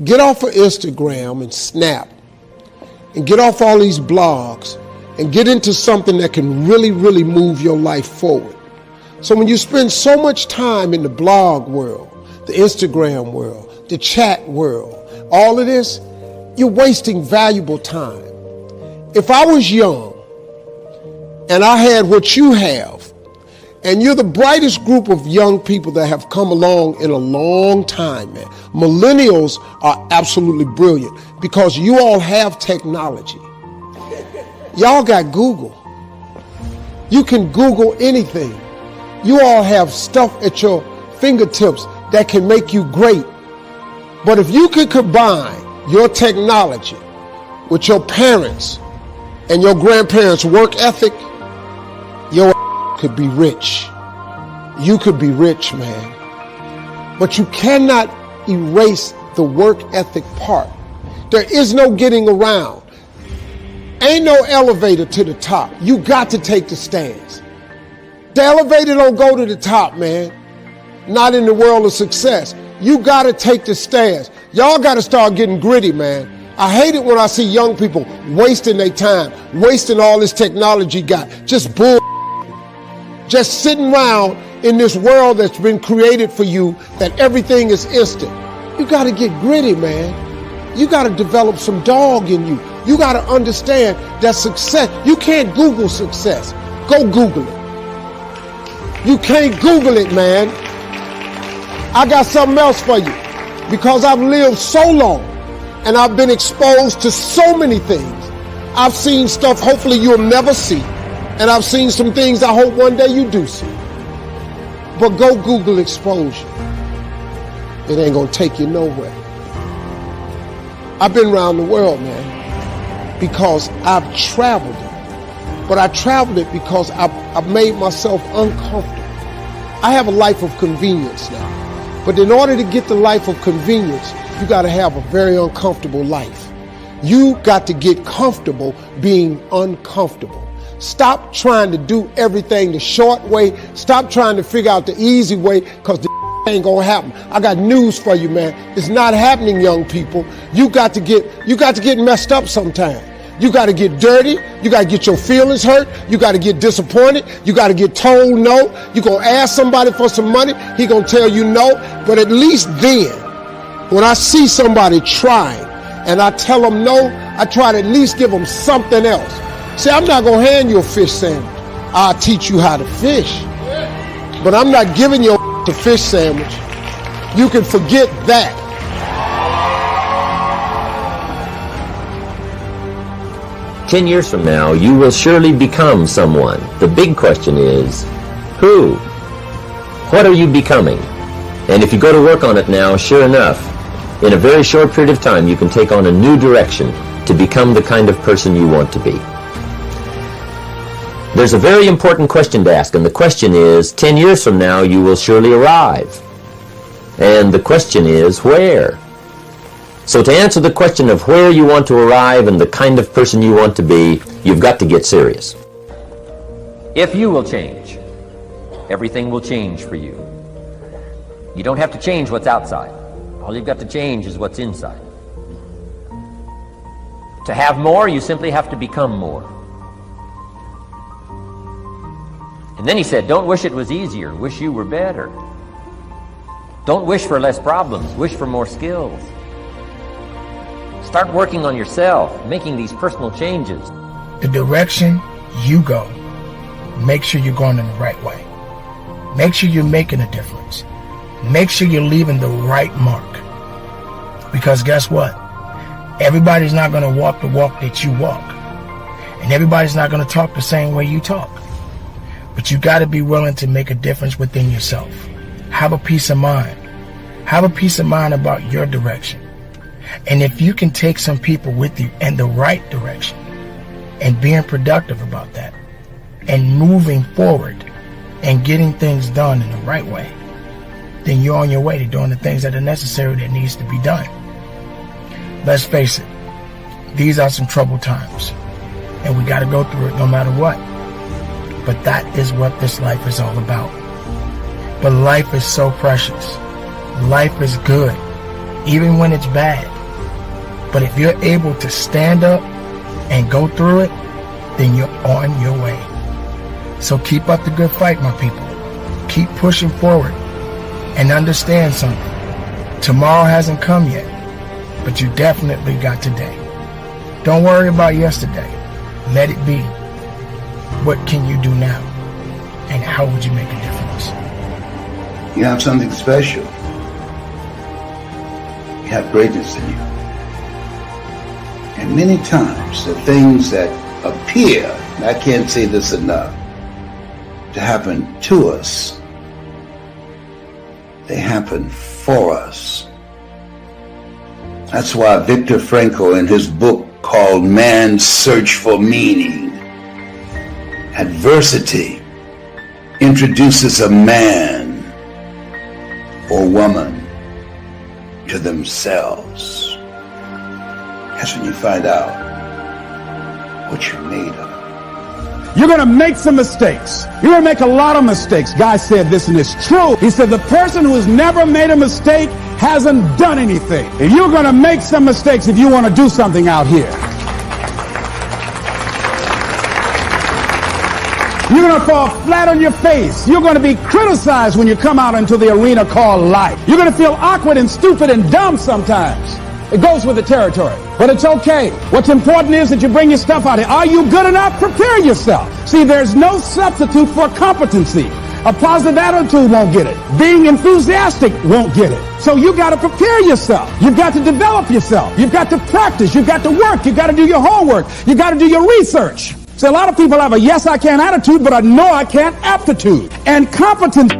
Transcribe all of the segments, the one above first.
Get off of Instagram and Snap and get off all these blogs and get into something that can really, really move your life forward. So when you spend so much time in the blog world, the Instagram world, the chat world, all of this, you're wasting valuable time. If I was young and I had what you have, and you're the brightest group of young people that have come along in a long time, man. Millennials are absolutely brilliant because you all have technology. Y'all got Google. You can Google anything. You all have stuff at your fingertips that can make you great. But if you could combine your technology with your parents and your grandparents' work ethic, your could be rich. You could be rich, man. But you cannot erase the work ethic part. There is no getting around. Ain't no elevator to the top. You got to take the stairs. The elevator don't go to the top, man. Not in the world of success. You got to take the stairs. Y'all got to start getting gritty, man. I hate it when I see young people wasting their time, wasting all this technology got. Just bull. Just sitting around in this world that's been created for you, that everything is instant. You got to get gritty, man. You got to develop some dog in you. You got to understand that success, you can't Google success. Go Google it. You can't Google it, man. I got something else for you because I've lived so long and I've been exposed to so many things. I've seen stuff hopefully you'll never see. And I've seen some things I hope one day you do see. But go Google exposure. It ain't gonna take you nowhere. I've been around the world, man, because I've traveled it. But I traveled it because I've made myself uncomfortable. I have a life of convenience now. But in order to get the life of convenience, you gotta have a very uncomfortable life. You got to get comfortable being uncomfortable. Stop trying to do everything the short way. Stop trying to figure out the easy way because the ain't gonna happen. I got news for you, man. It's not happening, young people. You got to get messed up sometime. You got to get dirty. You got to get your feelings hurt. You got to get disappointed. You got to get told no. You gonna ask somebody for some money. He gonna tell you no. But at least then, when I see somebody trying and I tell them no, I try to at least give them something else. See, I'm not going to hand you a fish sandwich. I'll teach you how to fish. But I'm not giving you a fish sandwich. You can forget that. "10 years from now, you will surely become someone. The big question is, who? What are you becoming? And if you go to work on it now, sure enough, in a very short period of time, you can take on a new direction to become the kind of person you want to be." There's a very important question to ask, and the question is, 10 years from now, you will surely arrive. And the question is, where? So to answer the question of where you want to arrive and the kind of person you want to be, you've got to get serious. If you will change, everything will change for you. You don't have to change what's outside. All you've got to change is what's inside. To have more, you simply have to become more. And then he said, don't wish it was easier, wish you were better. Don't wish for less problems, wish for more skills. Start working on yourself, making these personal changes. The direction you go, make sure you're going in the right way. Make sure you're making a difference. Make sure you're leaving the right mark. Because guess what? Everybody's not going to walk the walk that you walk. And everybody's not going to talk the same way you talk. But you got to be willing to make a difference within yourself. Have a peace of mind. Have a peace of mind about your direction. And if you can take some people with you in the right direction and being productive about that and moving forward and getting things done in the right way, then you're on your way to doing the things that are necessary that needs to be done. Let's face it, these are some troubled times and we got to go through it no matter what. But that is what this life is all about. But life is so precious. Life is good. even when it's bad. But if you're able to stand up and go through it, then you're on your way. So keep up the good fight, my people. Keep pushing forward and understand something. Tomorrow hasn't come yet, but you definitely got today. Don't worry about yesterday. Let it be. What can you do now? And how would you make a difference? You have something special. You have greatness in you. And many times the things that appear, and I can't say this enough, to happen to us, they happen for us. That's why Viktor Frankl, in his book called Man's Search for Meaning, adversity introduces a man or woman to themselves. That's when you find out what you're made of. You're going to make some mistakes. You're going to make a lot of mistakes. Guy said this, and it's true. He said the person who has never made a mistake hasn't done anything. And you're going to make some mistakes if you want to do something out here. You're going to fall flat on your face. You're going to be criticized when you come out into the arena called life. You're going to feel awkward and stupid and dumb sometimes. It goes with the territory. But it's okay. What's important is that you bring your stuff out here. Are you good enough? Prepare yourself. See, there's no substitute for competency. A positive attitude won't get it. Being enthusiastic won't get it. So you got to prepare yourself. You've got to develop yourself. You've got to practice. You've got to work. You've got to do your homework. You've got to do your research. See, a lot of people have a yes, I can attitude, but a no, I can't aptitude. And competence.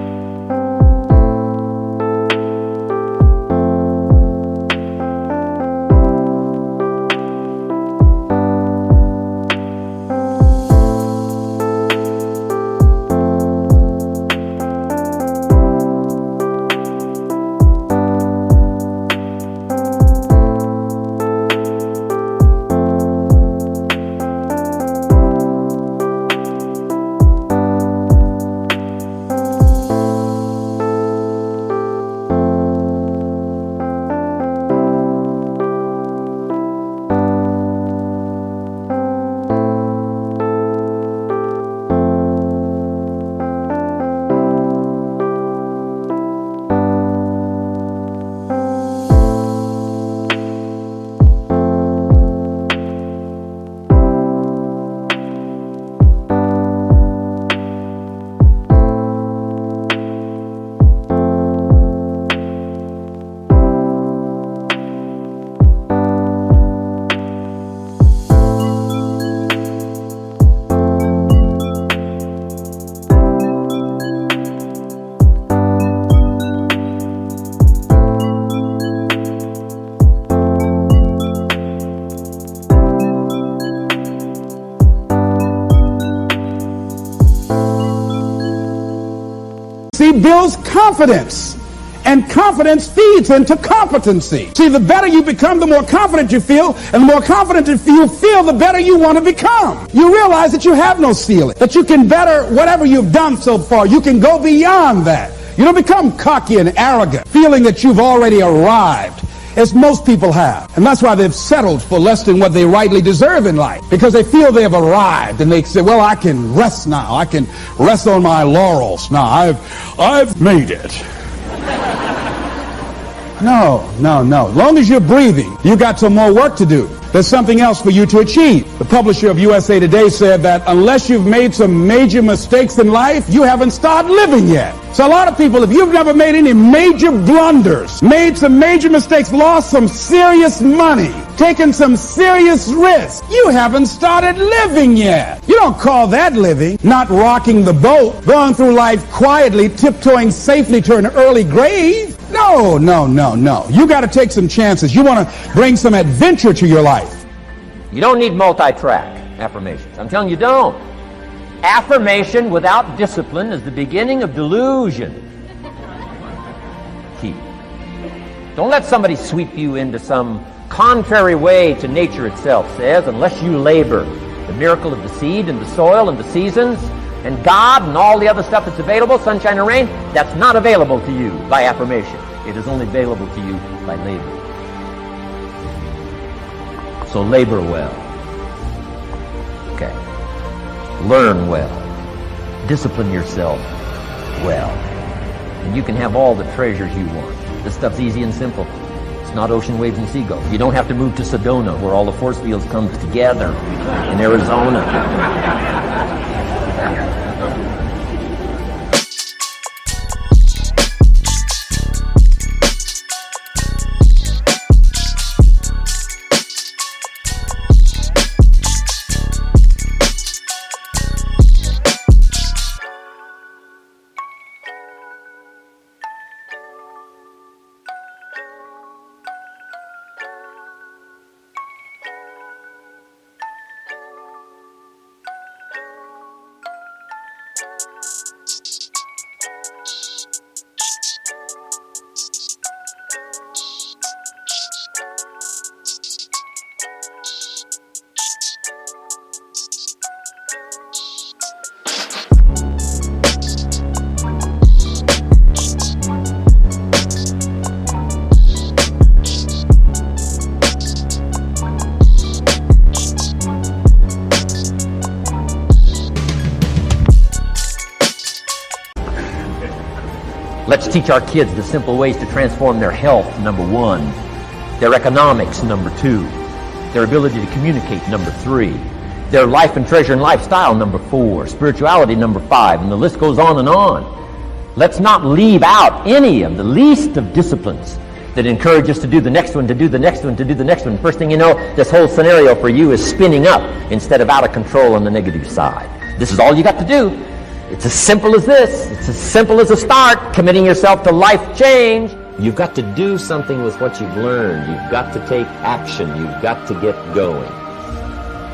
Builds confidence, and confidence feeds into competency. See, the better you become, the more confident you feel, and the more confident you feel, the better you want to become. You realize that you have no ceiling, that you can better whatever you've done so far. You can go beyond that. You don't become cocky and arrogant, feeling that you've already arrived, as most people have. And that's why they've settled for less than what they rightly deserve in life, because they feel they have arrived, and they say, well, I can rest now. I can rest on my laurels now. I've made it. No. As long as you're breathing, you got some more work to do. There's something else for you to achieve. The publisher of USA Today said that unless you've made some major mistakes in life, you haven't started living yet. So a lot of people, if you've never made any major blunders, made some major mistakes, lost some serious money, taken some serious risks, you haven't started living yet. You don't call that living. Not rocking the boat, going through life quietly, tiptoeing safely to an early grave. No. You got to take some chances. You want to bring some adventure to your life. You don't need multi-track affirmations. I'm telling you, don't. Affirmation without discipline is the beginning of delusion. Key. Don't let somebody sweep you into some contrary way to nature itself says, unless you labor. The miracle of the seed and the soil and the seasons and God and all the other stuff that's available, sunshine and rain, that's not available to you by affirmation. It is only available to you by labor. So labor well. Okay. Learn well. Discipline yourself well. And you can have all the treasures you want. This stuff's easy and simple. It's not ocean waves and seagulls. You don't have to move to Sedona, where all the force fields come together in Arizona. Let's teach our kids the simple ways to transform their health, number 1. Their economics, number 2. Their ability to communicate, number 3. Their life and treasure and lifestyle, number 4. Spirituality, number 5. And the list goes on and on. Let's not leave out any of the least of disciplines that encourage us to do the next one, to do the next one, to do the next one. First thing you know, this whole scenario for you is spinning up instead of out of control on the negative side. This is all you got to do. It's as simple as this. It's as simple as a start, committing yourself to life change. You've got to do something with what you've learned. You've got to take action. You've got to get going.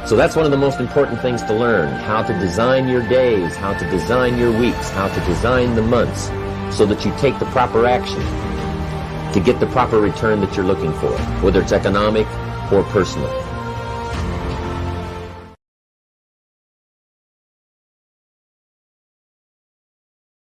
So that's one of the most important things to learn, how to design your days, how to design your weeks, how to design the months, so that you take the proper action to get the proper return that you're looking for, whether it's economic or personal.